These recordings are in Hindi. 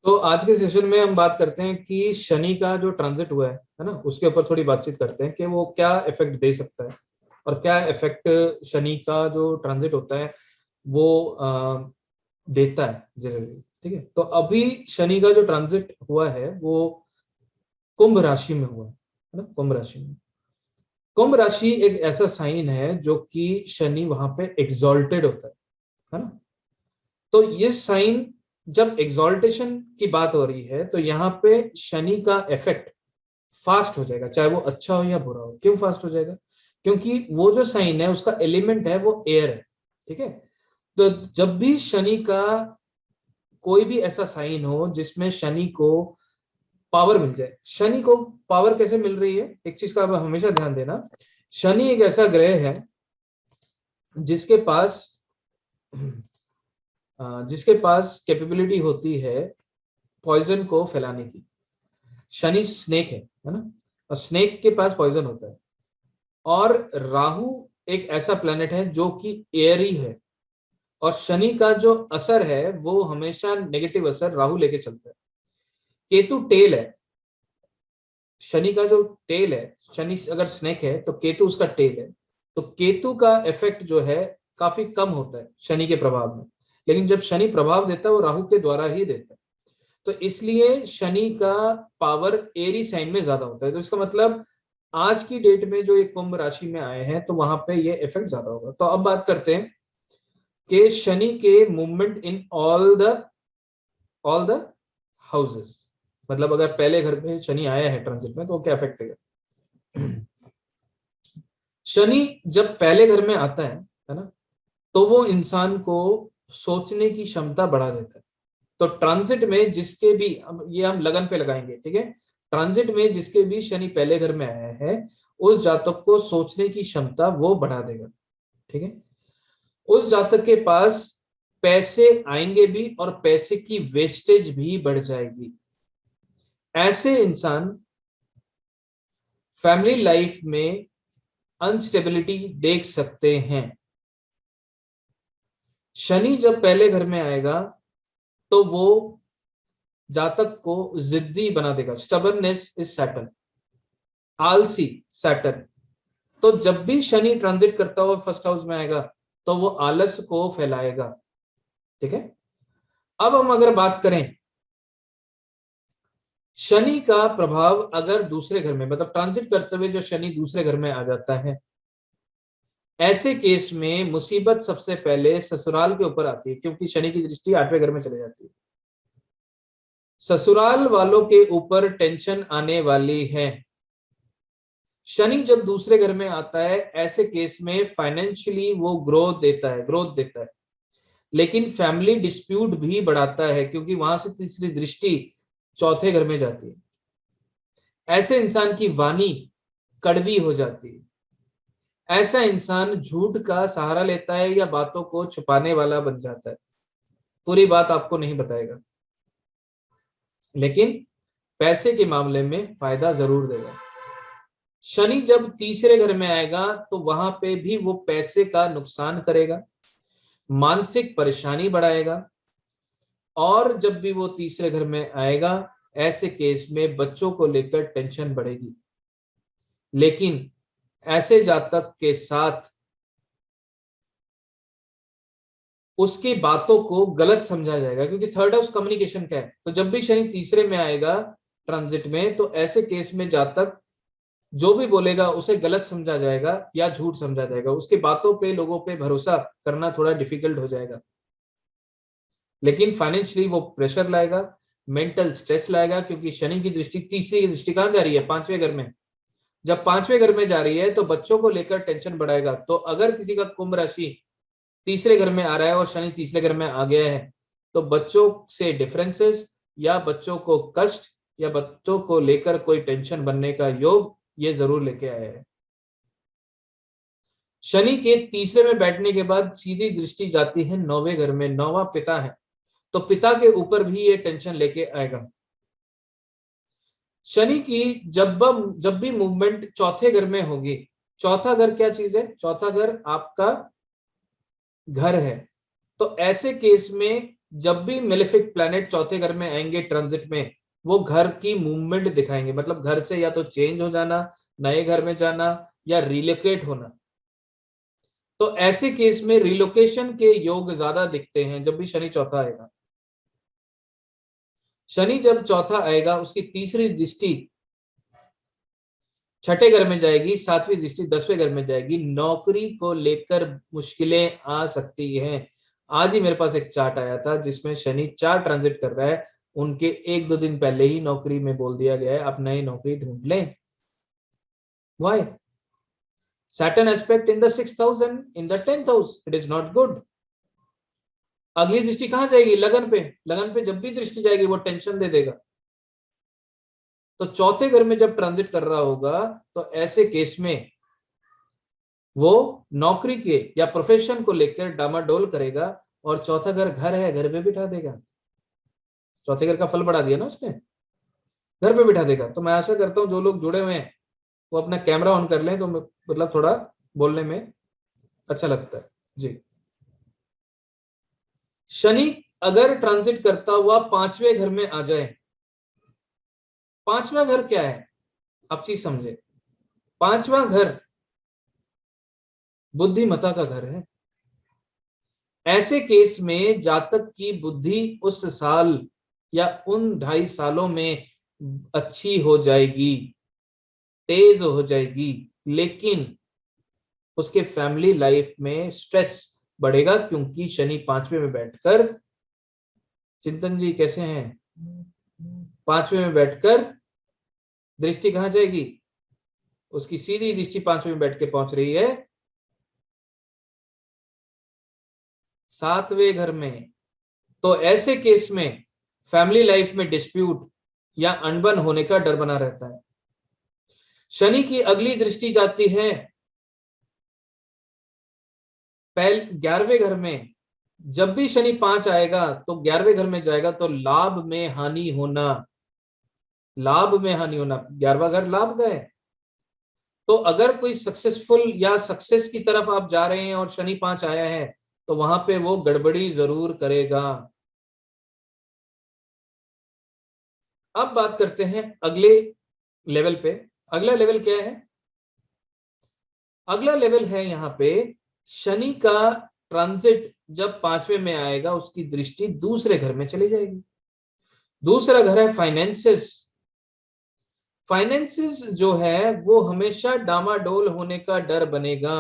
तो आज के सेशन में हम बात करते हैं कि शनि का जो ट्रांजिट हुआ है ना, उसके ऊपर थोड़ी बातचीत करते हैं कि वो क्या इफेक्ट दे सकता है और क्या इफेक्ट शनि का जो ट्रांजिट होता है वो देता है जनरली। ठीक है, तो अभी शनि का जो ट्रांजिट हुआ है वो कुंभ राशि में हुआ है ना। कुंभ राशि में, कुंभ राशि एक ऐसा साइन है जो कि शनि वहां पे एग्जॉल्टेड होता है ना। तो ये साइन, जब एग्जॉल्टेशन की बात हो रही है तो यहाँ पे शनि का इफेक्ट फास्ट हो जाएगा, चाहे वो अच्छा हो या बुरा हो। क्यों फास्ट हो जाएगा? क्योंकि वो जो साइन है उसका एलिमेंट है वो एयर है। ठीक है, तो जब भी शनि का कोई भी ऐसा साइन हो जिसमें शनि को पावर मिल जाए। शनि को पावर कैसे मिल रही है, एक चीज का आप हमेशा ध्यान देना। शनि एक ऐसा ग्रह है जिसके पास जिसके पास कैपेबिलिटी होती है पॉइजन को फैलाने की। शनि स्नेक है ना, और स्नेक के पास पॉइजन होता है। और राहु एक ऐसा प्लेनेट है जो कि एयरी है, और शनि का जो असर है वो हमेशा नेगेटिव असर राहु लेके चलता है। केतु टेल है, शनि का जो टेल है, शनि अगर स्नेक है तो केतु उसका टेल है। तो केतु का इफेक्ट जो है काफी कम होता है शनि के प्रभाव में, लेकिन जब शनि प्रभाव देता है वो राहु के द्वारा ही देता है। तो इसलिए शनि का पावर एरी साइन में ज्यादा होता है। तो इसका मतलब आज की डेट में जो ये कुंभ राशि में आए हैं तो वहां पे ये इफेक्ट ज्यादा होगा। तो अब बात करते हैं कि शनि के movement in all the houses. मतलब अगर पहले घर में शनि आया है ट्रांजिट में तो वो क्या इफेक्ट देगा। शनि जब पहले घर में आता है ना, तो वो इंसान को सोचने की क्षमता बढ़ा देता है। तो ट्रांजिट में जिसके भी, अब ये हम लगन पे लगाएंगे, ठीक है, ट्रांजिट में जिसके भी शनि पहले घर में आया है उस जातक को सोचने की क्षमता वो बढ़ा देगा। ठीक है, उस जातक के पास पैसे आएंगे भी और पैसे की वेस्टेज भी बढ़ जाएगी। ऐसे इंसान फैमिली लाइफ में अनस्टेबिलिटी देख सकते हैं। शनि जब पहले घर में आएगा तो वो जातक को जिद्दी बना देगा। स्टबर्ननेस इज सैटर्न, आलसी सैटर्न। तो जब भी शनि ट्रांजिट करता हुआ फर्स्ट हाउस में आएगा तो वो आलस को फैलाएगा। ठीक है, अब हम अगर बात करें शनि का प्रभाव अगर दूसरे घर में, मतलब ट्रांजिट करते हुए जो शनि दूसरे घर में आ जाता है, ऐसे केस में मुसीबत सबसे पहले ससुराल के ऊपर आती है, क्योंकि शनि की दृष्टि 8वें घर में चले जाती है। ससुराल वालों के ऊपर टेंशन आने वाली है। शनि जब दूसरे घर में आता है ऐसे केस में फाइनेंशियली वो ग्रोथ देता है, लेकिन फैमिली डिस्प्यूट भी बढ़ाता है क्योंकि वहां से तीसरी दृष्टि चौथे घर में जाती है। ऐसे इंसान की वाणी कड़वी हो जाती है। ऐसा इंसान झूठ का सहारा लेता है या बातों को छुपाने वाला बन जाता है। पूरी बात आपको नहीं बताएगा, लेकिन पैसे के मामले में फायदा जरूर देगा। शनि जब तीसरे घर में आएगा तो वहां पे भी वो पैसे का नुकसान करेगा, मानसिक परेशानी बढ़ाएगा। और जब भी वो तीसरे घर में आएगा ऐसे केस में बच्चों को लेकर टेंशन बढ़ेगी। लेकिन ऐसे जातक के साथ उसकी बातों को गलत समझा जाएगा, क्योंकि थर्ड हाउस कम्युनिकेशन का है। तो जब भी शनि तीसरे में आएगा ट्रांजिट में तो ऐसे केस में जातक जो भी बोलेगा उसे गलत समझा जाएगा या झूठ समझा जाएगा। उसकी बातों पे लोगों पे भरोसा करना थोड़ा डिफिकल्ट हो जाएगा। लेकिन फाइनेंशियली वो प्रेशर लाएगा, मेंटल स्ट्रेस लाएगा, क्योंकि शनि की दृष्टि तीसरी दृष्टि कहां जा रही है? 5वें घर में। जब 5वें घर में जा रही है तो बच्चों को लेकर टेंशन बढ़ाएगा। तो अगर किसी का कुंभ राशि तीसरे घर में आ रहा है और शनि तीसरे घर में आ गया है तो बच्चों से डिफरेंसेस या बच्चों को कष्ट या बच्चों को लेकर कोई टेंशन बनने का योग ये जरूर लेके आया है। शनि के तीसरे में बैठने के बाद सीधी दृष्टि जाती है 9वें घर में। 9वां पिता है, तो पिता के ऊपर भी ये टेंशन लेके आएगा। शनि की जब भी मूवमेंट चौथे घर में होगी, चौथा घर क्या चीज है? चौथा घर आपका घर है। तो ऐसे केस में जब भी मेलेफिक प्लैनेट चौथे घर में आएंगे ट्रांजिट में, वो घर की मूवमेंट दिखाएंगे, मतलब घर से या तो चेंज हो जाना, नए घर में जाना, या रिलोकेट होना। तो ऐसे केस में रिलोकेशन के योग ज्यादा दिखते हैं जब भी शनि चौथा आएगा। शनि जब चौथा आएगा, उसकी तीसरी दृष्टि छठे घर में जाएगी, सातवीं दृष्टि 10वें घर में जाएगी। नौकरी को लेकर मुश्किलें आ सकती हैं। आज ही मेरे पास एक चार्ट आया था जिसमें शनि 4 ट्रांजिट कर रहा है, उनके 1-2 दिन पहले ही नौकरी में बोल दिया गया है आप नई नौकरी ढूंढ लें। Why? Saturn aspect in the 6th house and in the 10th house. It is not good. अगली दृष्टि कहां जाएगी? लगन पे। लगन पे जब भी दृष्टि जाएगी वो टेंशन दे देगा। तो चौथे घर में जब ट्रांजिट कर रहा होगा तो ऐसे केस में वो नौकरी के या प्रोफेशन को लेकर डामाडोल करेगा, और चौथा घर घर है, घर पे बिठा देगा। चौथे घर का फल बढ़ा दिया ना उसने, घर पे बिठा देगा। तो मैं आशा करता हूं जो लोग जुड़े हुए हैं वो अपना कैमरा ऑन कर लें, तो मतलब थोड़ा बोलने में अच्छा लगता है जी। शनि अगर ट्रांजिट करता हुआ 5वें घर में आ जाए, 5वां घर क्या है आप चीज समझे। 5वां घर बुद्धिमता का घर है। ऐसे केस में जातक की बुद्धि उस साल या उन 2.5 सालों में अच्छी हो जाएगी, तेज हो जाएगी, लेकिन उसके फैमिली लाइफ में स्ट्रेस बढ़ेगा, क्योंकि शनि 5वें में बैठकर, चिंतन जी कैसे हैं, 5वें में बैठकर दृष्टि कहां जाएगी, उसकी सीधी दृष्टि 5वें में बैठ के पहुंच रही है 7वें घर में। तो ऐसे केस में फैमिली लाइफ में डिस्प्यूट या अनबन होने का डर बना रहता है। शनि की अगली दृष्टि जाती है 11वें घर में। जब भी शनि 5 आएगा तो 11वें घर में जाएगा, तो लाभ में हानि होना, लाभ में हानि होना। 11वां घर लाभ का है। तो अगर कोई सक्सेसफुल या सक्सेस की तरफ आप जा रहे हैं और शनि 5 आया है, तो वहां पे वो गड़बड़ी जरूर करेगा। अब बात करते हैं अगले लेवल पे। अगला लेवल क्या है? अगला लेवल है यहाँ पे शनि का ट्रांजिट जब 5वें में आएगा, उसकी दृष्टि दूसरे घर में चली जाएगी। दूसरा घर है फाइनेंसेस। फाइनेंसेस जो है वो हमेशा डामाडोल होने का डर बनेगा,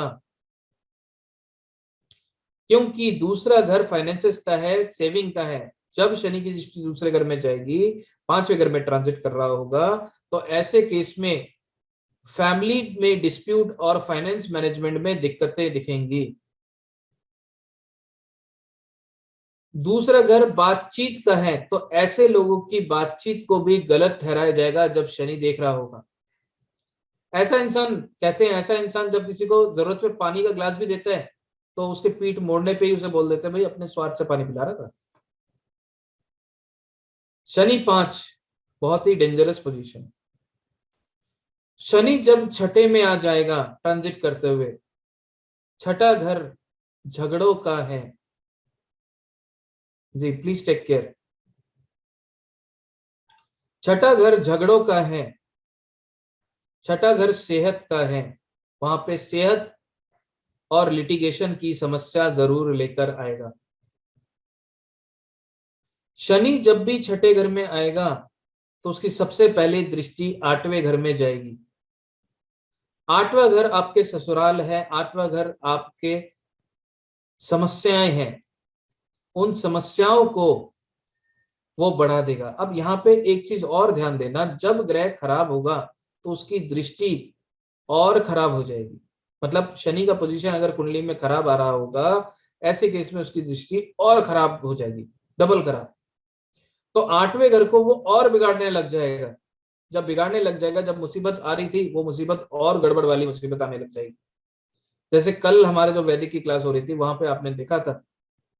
क्योंकि दूसरा घर फाइनेंसेस का है, सेविंग का है। जब शनि की दृष्टि दूसरे घर में जाएगी, 5वें घर में ट्रांजिट कर रहा होगा, तो ऐसे केस में फैमिली में डिस्प्यूट और फाइनेंस मैनेजमेंट में दिक्कतें दिखेंगी। दूसरा घर बातचीत का है, तो ऐसे लोगों की बातचीत को भी गलत ठहराया जाएगा जब शनि देख रहा होगा। ऐसा इंसान, कहते हैं ऐसा इंसान जब किसी को जरूरत पे पानी का ग्लास भी देता है, तो उसके पीठ मोड़ने पे ही उसे बोल देते हैं भाई अपने स्वार्थ से पानी पिला रहा था। शनि 5 बहुत ही डेंजरस पोजीशन। शनि जब छठे में आ जाएगा ट्रांजिट करते हुए, छठा घर झगड़ों का है जी, प्लीज टेक केयर। छठा घर झगड़ों का है, छठा घर सेहत का है। वहां पे सेहत और लिटिगेशन की समस्या जरूर लेकर आएगा। शनि जब भी छठे घर में आएगा तो उसकी सबसे पहले दृष्टि 8वें घर में जाएगी। 8वां घर आपके ससुराल है, 8वां घर आपके समस्याएं हैं, उन समस्याओं को वो बढ़ा देगा। अब यहाँ पे एक चीज और ध्यान देना, जब ग्रह खराब होगा तो उसकी दृष्टि और खराब हो जाएगी। मतलब शनि का पोजीशन अगर कुंडली में खराब आ रहा होगा, ऐसे केस में उसकी दृष्टि और खराब हो जाएगी, डबल खराब। तो 8वें घर को वो और बिगाड़ने लग जाएगा। जब बिगाड़ने लग जाएगा, जब मुसीबत आ रही थी वो मुसीबत और गड़बड़ वाली मुसीबत आने लग जाएगी। जैसे कल हमारे जो वैदिक की क्लास हो रही थी, वहां पे आपने देखा था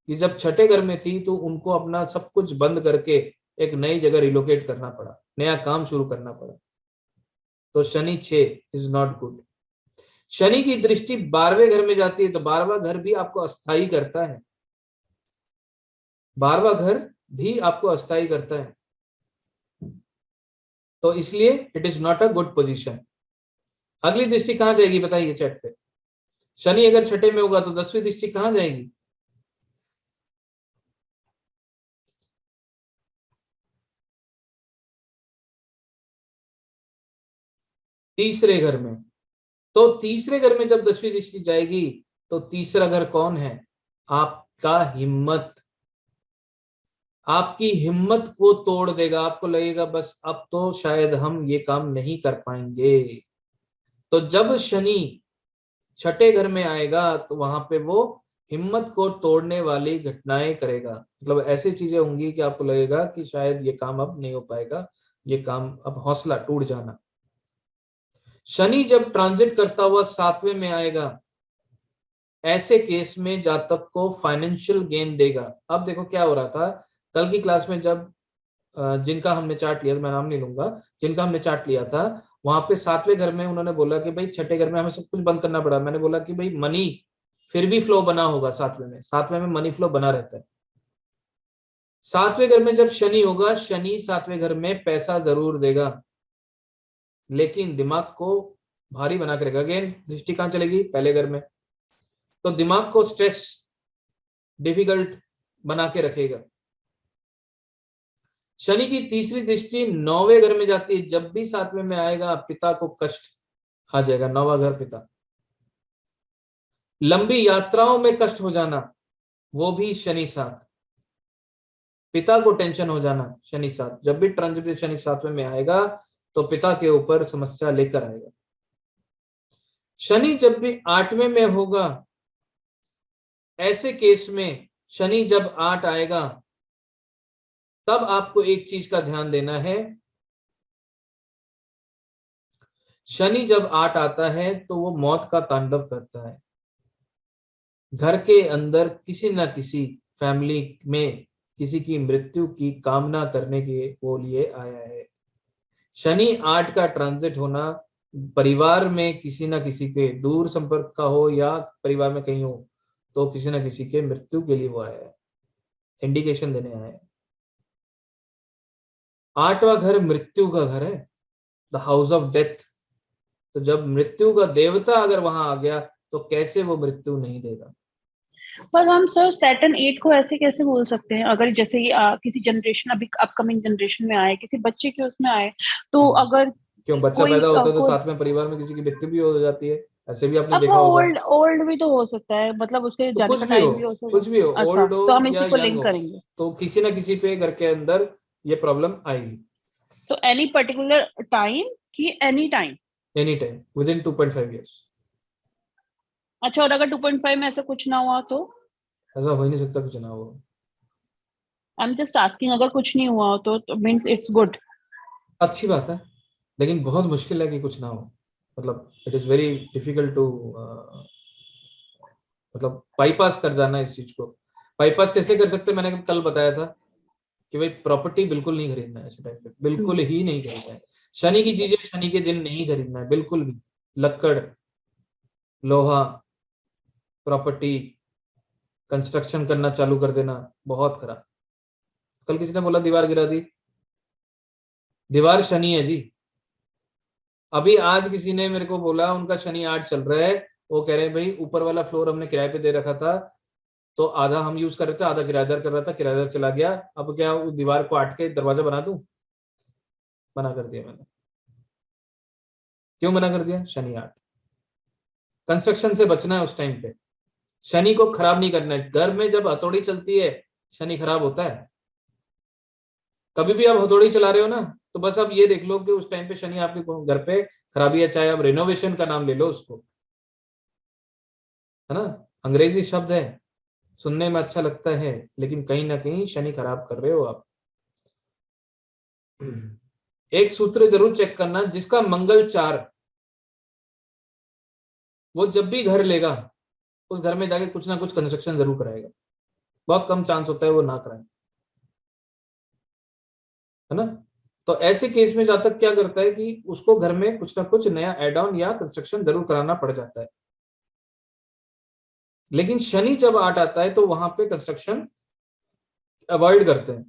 कि जब छठे घर में थी तो उनको अपना सब कुछ बंद करके एक नई जगह रिलोकेट करना पड़ा, नया काम शुरू करना पड़ा। तो Shani 6 is not good. Shani की दृष्टि 12वें घर में जाती है, तो 12वां घर भी आपको अस्थायी करता है। 12वां घर भी आपको अस्थायी करता है, तो इसलिए it is not a good position. अगली दृष्टि कहां जाएगी बताइए चैट पे। शनि अगर छठे में होगा तो 10वीं दृष्टि कहां जाएगी? तीसरे घर में। तो तीसरे घर में जब 10वीं दृष्टि जाएगी तो तीसरा घर कौन है? आपका हिम्मत। आपकी हिम्मत को तोड़ देगा, आपको लगेगा बस अब तो शायद हम ये काम नहीं कर पाएंगे। तो जब शनि छठे घर में आएगा तो वहां पे वो हिम्मत को तोड़ने वाली घटनाएं करेगा। मतलब ऐसी चीजें होंगी कि आपको लगेगा कि शायद ये काम अब नहीं हो पाएगा, ये काम अब हौसला टूट जाना। शनि जब ट्रांजिट करता हुआ 7वें में आएगा, ऐसे केस में जातक को फाइनेंशियल गेन देगा। अब देखो क्या हो रहा था कल की क्लास में, जब जिनका हमने चार्ट लिया, मैं नाम नहीं लूंगा, जिनका हमने चार्ट लिया था, वहां पे 7वें घर में उन्होंने बोला कि भाई छठे घर में हमें सब कुछ बंद करना पड़ा। मैंने बोला कि भाई मनी फिर भी फ्लो बना होगा 7वें में मनी फ्लो बना रहता है। 7वें घर में जब शनि होगा, शनि 7वें घर में पैसा जरूर देगा, लेकिन दिमाग को भारी बना के रखेगा। अगेन दृष्टि कहां चलेगी? पहले घर में। तो दिमाग को स्ट्रेस, डिफिकल्ट बना के रखेगा। शनि की तीसरी दृष्टि 9वें घर में जाती है, जब भी 7वें में आएगा पिता को कष्ट आ जाएगा। 9वां घर पिता। लंबी यात्राओं में कष्ट हो जाना, वो भी शनि 7। पिता को टेंशन हो जाना, शनि 7। जब भी ट्रांजिट शनि 7वें में आएगा तो पिता के ऊपर समस्या लेकर आएगा। शनि जब भी 8वें में होगा, ऐसे केस में शनि जब 8 आएगा तब आपको एक चीज का ध्यान देना है। शनि जब 8 आता है तो वो मौत का तांडव करता है। घर के अंदर किसी ना किसी फैमिली में किसी की मृत्यु की कामना करने के वो लिए आया है। शनि 8 का ट्रांजिट होना परिवार में किसी ना किसी के दूर संपर्क का हो या परिवार में कहीं हो, तो किसी ना किसी के मृत्यु के लिए वो आया है, इंडिकेशन देने आया है। 8वां घर मृत्यु का घर है, द हाउस ऑफ डेथ। तो जब मृत्यु का देवता अगर वहां आ गया तो कैसे वो मृत्यु नहीं देगा। पर हम सर सैटर्न 8 को ऐसे कैसे बोल सकते हैं? अगर जैसे किसी जनरेशन अभी अपकमिंग जनरेशन में आए, किसी बच्चे के उसमें आए, तो अगर क्यों बच्चा कोई पैदा होता है तो साथ में परिवार में किसी की मृत्यु भी हो जाती है, ऐसे भी आपने अब वो देखा होगा। ओल्ड ओल्ड भी तो हो सकता है, मतलब उसके तो जाने कुछ का भी हो, टाइम भी हो सकता कुछ भी हो, है। अच्छा, ओल्ड हो तो हम या इसी को यंग लिंक हो, करेंगे। तो किसी ना किसी पे घर के अंदर ये प्रॉब्लम आएगी। तो एनी पर्टिकुलर टाइम कि any time? Any time with in 2.5 years। अच्छा, और अगर 2.5 में ऐसा कुछ ना हुआ तो? ऐसा हो ही नहीं सकता कुछ ना हो। आई एम जस्ट आस्किंग, अगर कुछ नहीं हुआ हो तो मीन्स इट्स गुड। अच्छी बात है, लेकिन बहुत मुश्किल है कि कुछ ना हो। मतलब it is very difficult to, मतलब बाईपास कर जाना इस चीज को। बाईपास कैसे कर सकते हैं? मैंने कल बताया था कि भाई प्रॉपर्टी बिल्कुल नहीं खरीदना है ऐसे टाइम पे, बिल्कुल ही नहीं खरीदना है। शनि की चीजें शनि के दिन नहीं खरीदना है बिल्कुल भी। लक्कड़, लोहा, प्रॉपर्टी, कंस्ट्रक्शन करना चालू कर देना, बहुत खराब। कल किसी ने बोला दीवार गिरा दी, दीवार शनि है जी। अभी आज किसी ने मेरे को बोला उनका शनि 8 चल रहा है, वो कह रहे हैं भाई ऊपर वाला फ्लोर हमने किराए पे दे रखा था, तो आधा हम यूज कर रहे थे, आधा किराएदार कर रहा था, किराएदार चला गया, अब क्या उस दीवार को आट के दरवाजा बना दूं? मना कर दिया मैंने। क्यों मना कर दिया? शनि 8। कंस्ट्रक्शन से बचना है उस टाइम पे, शनि को खराब नहीं करना है। घर में जब हथौड़ी चलती है शनि खराब होता है। कभी भी आप हथौड़ी चला रहे हो ना, तो बस आप ये देख लो कि उस टाइम पे शनि आपके घर पे खराबी है। चाहे आप रिनोवेशन का नाम ले लो उसको, है ना, अंग्रेजी शब्द है, सुनने में अच्छा लगता है, लेकिन कहीं ना कहीं शनि खराब कर रहे हो आप। एक सूत्र जरूर चेक करना, जिसका मंगल 4, वो जब भी घर लेगा उस घर में जाके कुछ ना कुछ कंस्ट्रक्शन जरूर कराएगा। बहुत कम चांस होता है वो ना कराए, है ना। तो ऐसे केस में जातक क्या करता है कि उसको घर में कुछ ना कुछ नया एड ऑन या कंस्ट्रक्शन जरूर कराना पड़ जाता है। लेकिन शनि जब 8 आता है तो वहां पे कंस्ट्रक्शन अवॉइड करते हैं।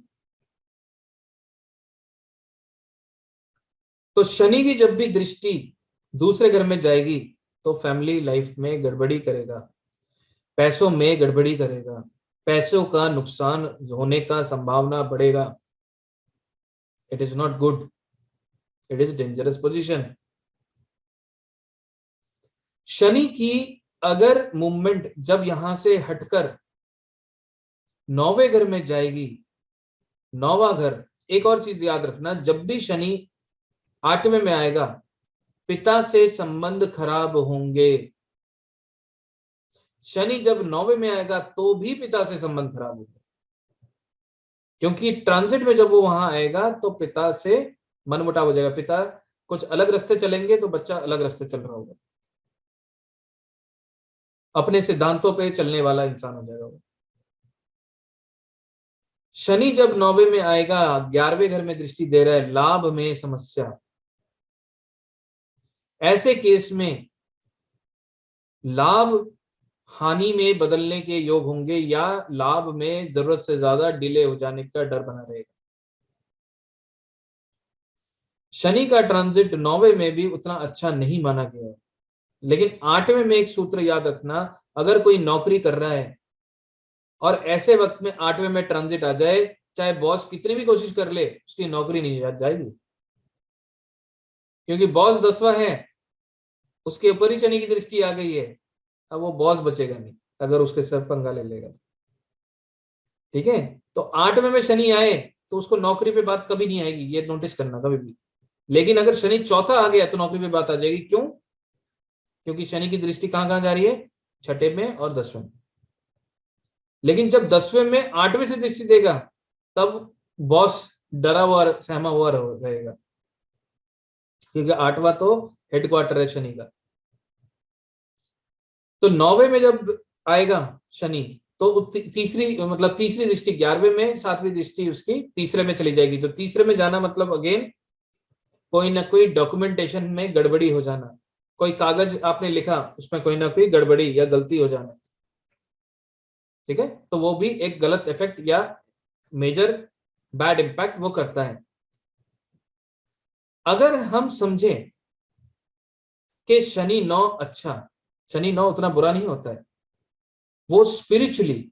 तो शनि की जब भी दृष्टि दूसरे घर में जाएगी तो फैमिली लाइफ में गड़बड़ी करेगा, पैसों में गड़बड़ी करेगा, पैसों का नुकसान होने का संभावना बढ़ेगा। It is not good, it is dangerous position. Shani की अगर मूवमेंट जब यहां से हटकर 9वें घर में जाएगी, 9वां घर, एक और चीज याद रखना, जब भी शनि 8वें में आएगा पिता से संबंध खराब होंगे। शनि जब 9वें में आएगा तो भी पिता से संबंध खराब होगा, क्योंकि ट्रांजिट में जब वो वहां आएगा तो पिता से मनमुटाव हो जाएगा, पिता कुछ अलग रास्ते चलेंगे तो बच्चा अलग रास्ते चल रहा होगा, अपने सिद्धांतों पे चलने वाला इंसान हो जाएगा वो। शनि जब 9वें में आएगा, 11वें घर में दृष्टि दे रहा है, लाभ में समस्या। ऐसे केस में लाभ हानि में बदलने के योग होंगे या लाभ में जरूरत से ज्यादा डिले हो जाने का डर बना रहेगा। शनि का ट्रांजिट 9वें में भी उतना अच्छा नहीं माना गया है, लेकिन 8वें में एक सूत्र याद रखना, अगर कोई नौकरी कर रहा है और ऐसे वक्त में 8वें में ट्रांजिट आ जाए, चाहे बॉस कितनी भी कोशिश कर ले उसकी नौकरी नहीं जाएगी, क्योंकि बॉस 10वां है, उसके ऊपर ही शनि की दृष्टि आ गई है। अब वो बॉस बचेगा नहीं अगर उसके साथ पंगा ले लेगा। ठीक है, तो 8वें में शनि आए तो उसको नौकरी पे बात कभी नहीं आएगी, ये नोटिस करना कभी भी। लेकिन अगर शनि चौथा आ गया तो नौकरी पे बात आ जाएगी। क्यों? क्योंकि शनि की दृष्टि कहां कहां जा रही है? 6ठे में और 10वें में। लेकिन जब 10वें में 8वें से दृष्टि देगा तब बॉस डरा हुआ सहमा हुआ रहेगा, क्योंकि 8वां तो हेडक्वार्टर है शनि का। तो 9वें में जब आएगा शनि तो तीसरी मतलब तीसरी दृष्टि 11वें में, 7वीं दृष्टि उसकी तीसरे में चली जाएगी। तो तीसरे में जाना मतलब अगेन कोई ना कोई डॉक्यूमेंटेशन में गड़बड़ी हो जाना, कोई कागज आपने लिखा उसमें कोई ना कोई गड़बड़ी या गलती हो जाना। ठीक है, तो वो भी एक गलत इफेक्ट या मेजर बैड इंपैक्ट वो करता है। अगर हम समझें कि शनि 9 अच्छा, शनि 9 उतना बुरा नहीं होता है, वो स्पिरिचुअली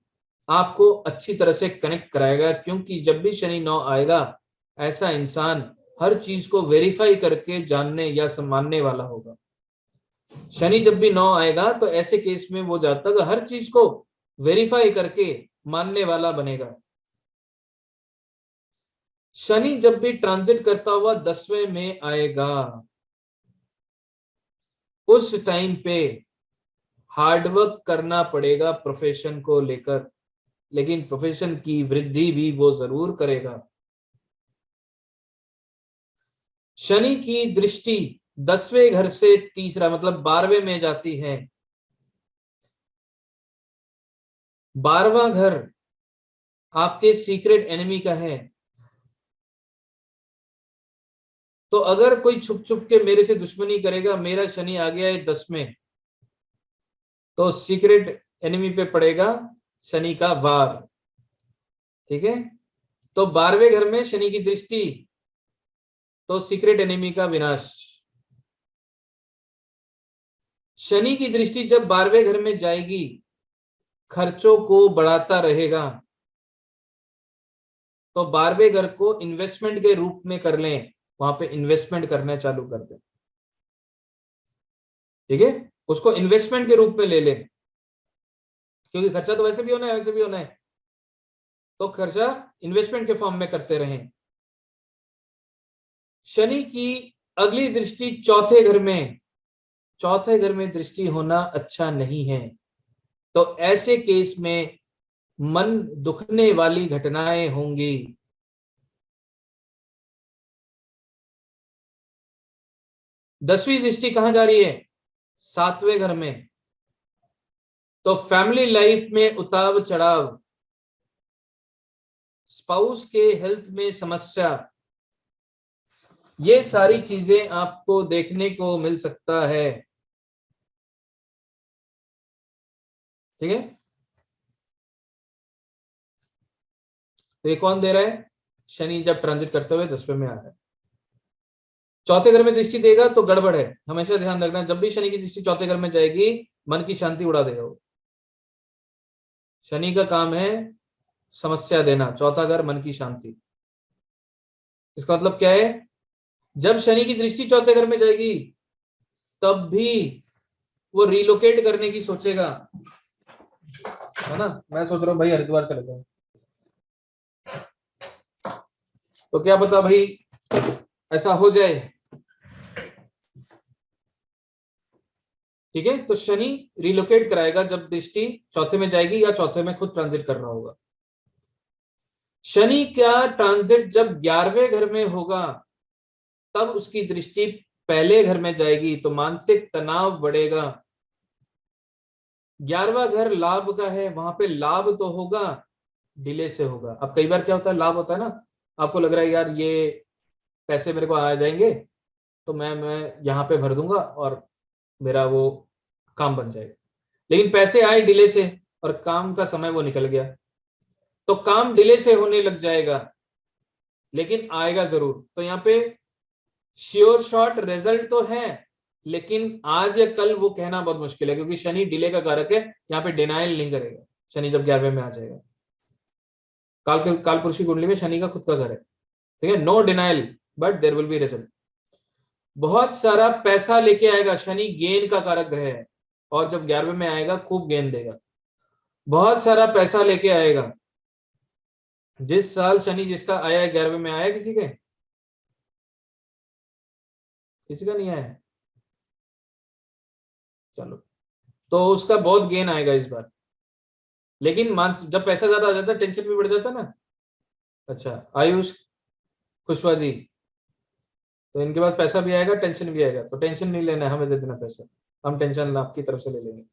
आपको अच्छी तरह से कनेक्ट कराएगा, क्योंकि जब भी शनि 9 आएगा ऐसा इंसान हर चीज को वेरीफाई करके जानने या मानने वाला होगा। शनि जब भी 9 आएगा तो ऐसे केस में वो जातक हर चीज को वेरीफाई करके मानने वाला बनेगा। शनि जब भी ट्रांजिट करता हुआ 10वें में आएगा उस टाइम पे हार्डवर्क करना पड़ेगा प्रोफेशन को लेकर, लेकिन प्रोफेशन की वृद्धि भी वो जरूर करेगा। शनि की दृष्टि 10वें घर से तीसरा मतलब 12वें में जाती है। 12वां घर आपके सीक्रेट एनिमी का है। तो अगर कोई छुप छुप के मेरे से दुश्मनी करेगा, मेरा शनि आ गया है 10 में, तो सीक्रेट एनिमी पे पड़ेगा शनि का वार। ठीक है, तो 12वें घर में शनि की दृष्टि तो सीक्रेट एनिमी का विनाश। शनि की दृष्टि जब 12वें घर में जाएगी खर्चों को बढ़ाता रहेगा, तो 12वें घर को इन्वेस्टमेंट के रूप में कर लें, वहां पे इन्वेस्टमेंट करना चालू कर दें। ठीक है, उसको इन्वेस्टमेंट के रूप में ले लें, क्योंकि खर्चा तो वैसे भी होना है, वैसे भी होना है, तो खर्चा इन्वेस्टमेंट के फॉर्म में करते रहें। शनि की अगली दृष्टि चौथे घर में, चौथे घर में दृष्टि होना अच्छा नहीं है। तो ऐसे केस में मन दुखने वाली घटनाएं होंगी। 10वीं दृष्टि कहां जा रही है? 7वें घर में। तो फैमिली लाइफ में उतार चढ़ाव, स्पाउस के हेल्थ में समस्या, ये सारी चीजें आपको देखने को मिल सकता है। ठीक है, तो ये कौन दे रहा है? शनि जब ट्रांजिट करते हुए 10वें में आ रहा है। चौथे घर में दृष्टि देगा तो गड़बड़ है, हमेशा ध्यान रखना, जब भी शनि की दृष्टि चौथे घर में जाएगी मन की शांति उड़ा देगा वो। शनि का काम है समस्या देना, चौथा घर मन की शांति। इसका मतलब क्या है? जब शनि की दृष्टि चौथे घर में जाएगी तब भी वो रिलोकेट करने की सोचेगा, है ना। मैं सोच रहा हूँ भाई हरिद्वार चले जाऊं, तो क्या पता भाई ऐसा हो जाए। ठीक है, तो शनि रिलोकेट कराएगा जब दृष्टि चौथे में जाएगी या चौथे में खुद ट्रांजिट कर रहा होगा। शनि का ट्रांजिट जब 11वें घर में होगा तब उसकी दृष्टि पहले घर में जाएगी तो मानसिक तनाव बढ़ेगा। 11वां घर लाभ का है, वहां पे लाभ तो होगा, डिले से होगा। अब कई बार क्या होता है, लाभ होता है ना, आपको लग रहा है यार ये पैसे मेरे को आ जाएंगे तो मैं यहाँ पे भर दूंगा और मेरा वो काम बन जाएगा, लेकिन पैसे आए डिले से और काम का समय वो निकल गया, तो काम डिले से होने लग जाएगा लेकिन आएगा जरूर। तो यहाँ पे श्योर शॉट रिजल्ट तो है, लेकिन आज या कल वो कहना बहुत मुश्किल है, क्योंकि शनि डिले का कारक है। यहाँ पे डिनाइल नहीं करेगा शनि जब 11वें में आ जाएगा। कालपुरुषी कुंडली में शनि का खुद का घर है, ठीक है, no denial, but there will be result. बहुत सारा पैसा लेके आएगा, शनि गेन का कारक ग्रह है और जब 11वें में आएगा खूब गेन देगा। बहुत सारा पैसा लेके आएगा। जिस साल शनि जिसका आया है 11वें में, आया किसी के? किसी का नहीं आया? चलो, तो उसका बहुत गेन आएगा इस बार। लेकिन जब पैसा ज्यादा आ जाता है टेंशन भी बढ़ जाता ना। अच्छा, आयुष खुशवा जी, तो इनके पास पैसा भी आएगा टेंशन भी आएगा, तो टेंशन नहीं लेना है, हमें दे देना पैसा, हम टेंशन आपकी तरफ से ले लेंगे।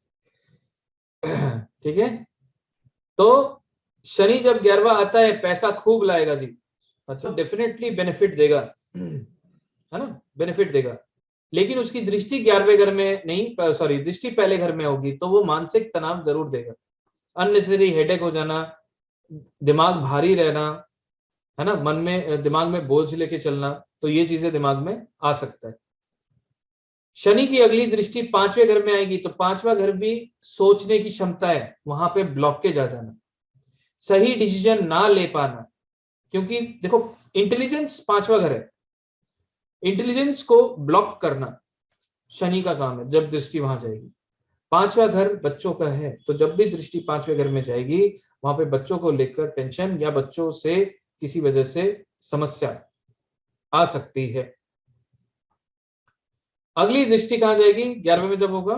ठीक है, तो शनि जब 11वां आता है पैसा खूब लाएगा जी। अच्छा, डेफिनेटली बेनिफिट देगा, है ना, बेनिफिट देगा। लेकिन उसकी दृष्टि 11वें घर में नहीं, सॉरी, दृष्टि पहले घर में होगी तो वो मानसिक तनाव जरूर देगा। अननेसेसरी हेडेक हो जाना, दिमाग भारी रहना, है ना, मन में दिमाग में बोझ लेके चलना, तो ये चीजें दिमाग में आ सकता है। शनि की अगली दृष्टि 5वें घर में आएगी तो 5वां घर भी सोचने की क्षमता है, वहां पे ब्लॉकेज आ जाना, सही डिसीजन ना ले पाना। क्योंकि देखो, इंटेलिजेंस 5वां घर है, इंटेलिजेंस को ब्लॉक करना शनि का काम है जब दृष्टि वहां जाएगी। 5वां घर बच्चों का है, तो जब भी दृष्टि 5वें घर में जाएगी वहां पे बच्चों को लेकर टेंशन या बच्चों से किसी वजह से समस्या आ सकती है। अगली दृष्टि कहां जाएगी 11वें में जब होगा?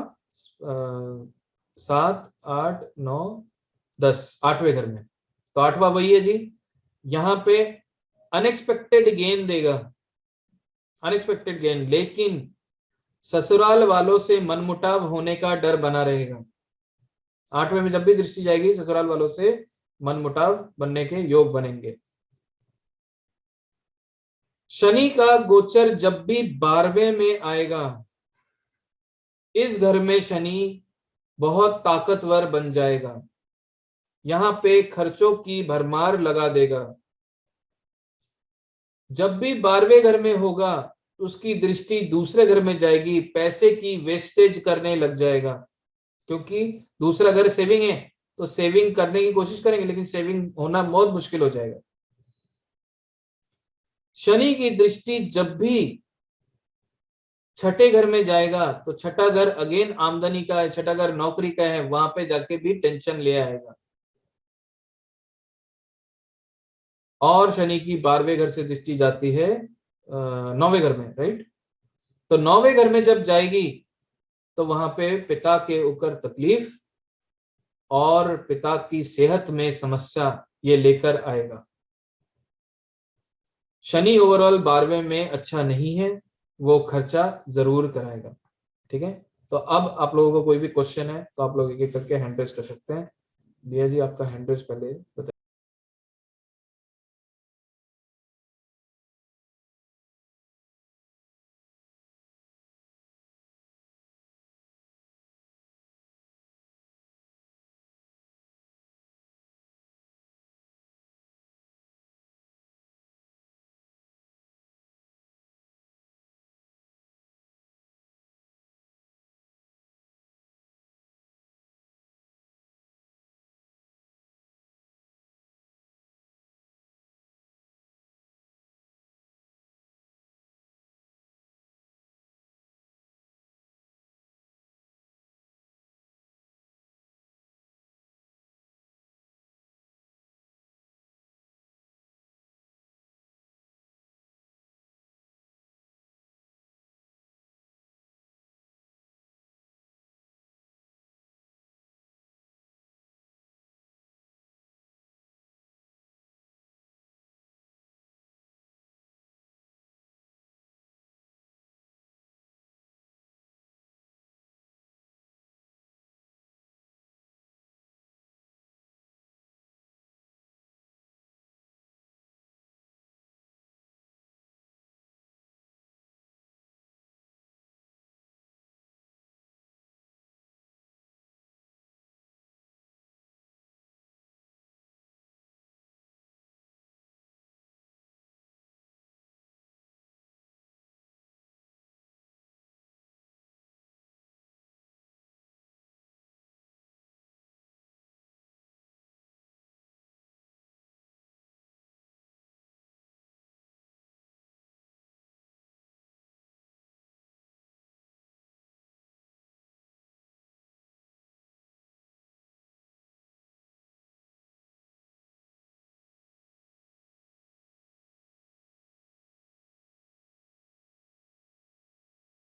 7, 8, 9, 10, 8वें घर में। तो 8वां वही है जी, यहां पे अनएक्सपेक्टेड गेन देगा, अनएक्सपेक्टेड गेन, लेकिन ससुराल वालों से मनमुटाव होने का डर बना रहेगा। 8वें में जब भी दृष्टि जाएगी ससुराल वालों से मनमुटाव बनने के योग बनेंगे। शनि का गोचर जब भी 12वें में आएगा, इस घर में शनि बहुत ताकतवर बन जाएगा, यहां पे खर्चों की भरमार लगा देगा। जब भी 12वें घर में होगा उसकी दृष्टि दूसरे घर में जाएगी, पैसे की वेस्टेज करने लग जाएगा, क्योंकि दूसरा घर सेविंग है, तो सेविंग करने की कोशिश करेंगे लेकिन सेविंग होना बहुत मुश्किल हो जाएगा। शनि की दृष्टि जब भी 6ठे घर में जाएगा तो 6ठा घर अगेन आमदनी का है, 6ठा घर नौकरी का है, वहां पे जाके भी टेंशन ले आएगा। और शनि की 12वें घर से दृष्टि जाती है 9वें घर में, राइट। तो 9वें घर में जब जाएगी तो वहां पे पिता के ऊपर तकलीफ और पिता की सेहत में समस्या ये लेकर आएगा। शनि ओवरऑल 12वें में अच्छा नहीं है, वो खर्चा जरूर कराएगा। ठीक है, तो अब आप लोगों को कोई भी क्वेश्चन है तो आप लोग एक एक करके हैंड रेस कर सकते हैं। दिया जी, आपका हैंड रेस पहले बताइए।